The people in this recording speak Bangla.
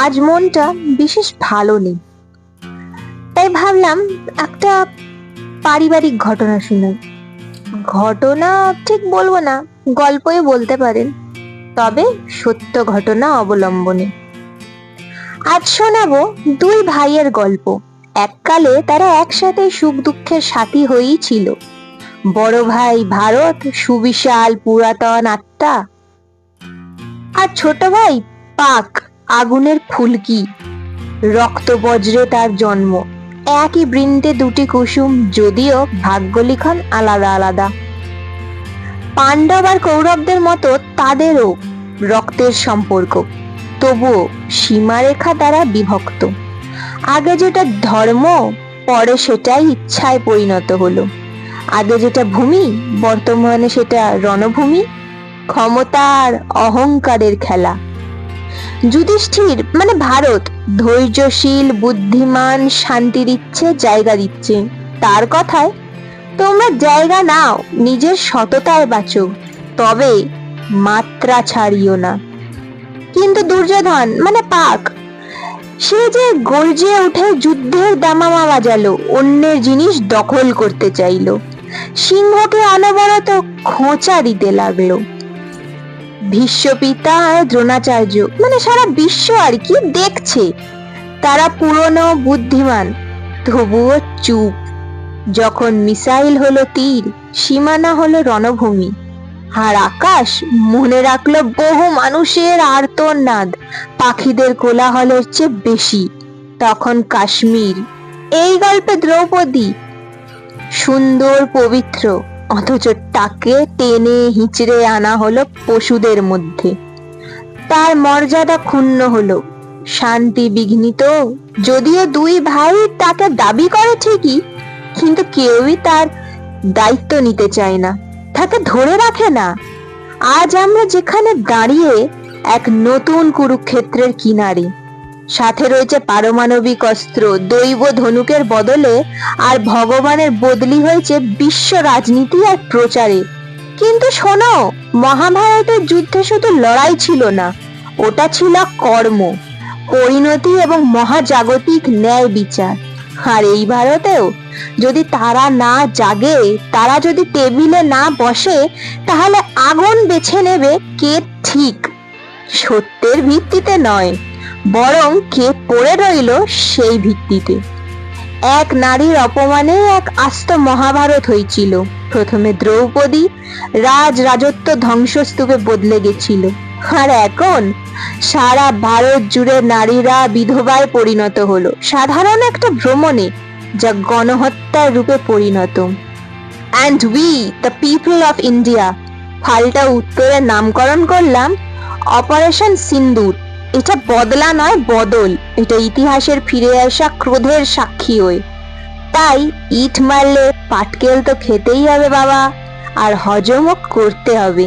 আজ মনটা বিশেষ ভালো নেই, তাই ভাবলাম একটা পারিবারিক ঘটনা শুনাই। ঘটনা ঠিক বলবো না, গল্পই বলতে পারেন, তবে সত্য ঘটনা অবলম্বনে। আজ শোনাবো দুই ভাইয়ের গল্প। এককালে তারা একসাথে সুখ দুঃখের সাথী হয়েই ছিল। বড় ভাই ভারত, সুবিশাল পুরাতন আত্মা, আর ছোট ভাই পাক, আগুনের ফুলকি। রক্ত বজ্রে তার জন্ম, একই বৃন্তে দুটি কুসুম, যদিও ভাগ্য লিখন আলাদা আলাদা। পাণ্ডব আর কৌরবদের মতো তাদেরও রক্তের সম্পর্ক, তবুও সীমারেখা দ্বারা বিভক্ত। আগে যেটা ধর্ম, পরে সেটাই ইচ্ছায় পরিণত হলো। আগে যেটা ভূমি, বর্তমানে সেটা রণভূমি। ক্ষমতার অহংকারের খেলা। যুধিষ্ঠির মানে ভারত ধৈর্যশীল, বুদ্ধিমান, শান্তি দিচ্ছে, জায়গা দিচ্ছে। তার কথায়, তোমরা জায়গা নাও, নিজের সততায় বাঁচো, তবে মাত্রা ছাড়িও না। কিন্তু দুর্যোধন মানে পাক, সে যে গর্জে উঠে যুদ্ধের দামামা বাজালো, অন্যের জিনিস দখল করতে চাইলো, সিংহকে অনবরত খোঁচা দিতে লাগলো। ভীষ্ম পিতা আর দ্রোণাচার্য মানে সারা বিশ্ব আর কি দেখছে, তারা পুরনো বুদ্ধিমান, তবুও চুপ। যখন মিসাইল হলো তীর, সীমানা হলো রণভূমি, আর আকাশ মনে রাখলো বহু মানুষের আর্তনাদ, পাখিদের কোলাহলের চেয়ে বেশি। তখন কাশ্মীর। এই গল্পে দ্রৌপদী সুন্দর, পবিত্র, অথচ তাকে টেনে হিচড়ে আনা হলো পশুদের মধ্যে। তার মর্যাদা ক্ষুণ্ণ হলো, শান্তি বিঘ্নিত। যদিও দুই ভাই তাকে দাবি করে ঠিকই, কিন্তু কেউই তার দায়িত্ব নিতে চায় না, তাকে ধরে রাখে না। আজ আমরা যেখানে দাঁড়িয়ে, এক নতুন কুরুক্ষেত্রের কিনারে। সাথে রয়েছে পারমাণবিক অস্ত্র, দৈব ধনুকের বদলে, আর ভগবানের বদলি হয়েছে বিশ্ব রাজনীতি আর প্রচারে। কিন্তু শোনো, মহাভারতের যুদ্ধে শুধু লড়াই ছিল না, ওটা ছিল কর্ম, পরিণতি এবং মহাজাগতিক ন্যায় বিচার। আর এই ভারতেও যদি তারা না জাগে, তারা যদি টেবিলে না বসে, তাহলে আগুন বেছে নেবে কে ঠিক, সত্যের ভিত্তিতে নয়, বরং কে পড়ে রইল সেই ভিত্তিতে। এক নারীর অপমানে এক আস্ত মহাভারত হয়েছিল। প্রথমে দ্রৌপদী, রাজত্ব ধ্বংসস্তূপে বদলে গেছিল, আর এখন সারা ভারত জুড়ে নারীরা বিধবায় পরিণত হলো, সাধারণ একটা ভ্রমণে, যা গণহত্যার রূপে পরিণত। And we the people of India পাল্টা উত্তরে নামকরণ করলাম অপারেশন সিন্দুর। এটা বদলা নয়, বদল। এটা ইতিহাসের ফিরে আসা ক্রোধের সাক্ষী হয়ে। তাই ইট মারলে পাটকেল তো খেতেই হবে বাবা, আর হজমও করতে হবে।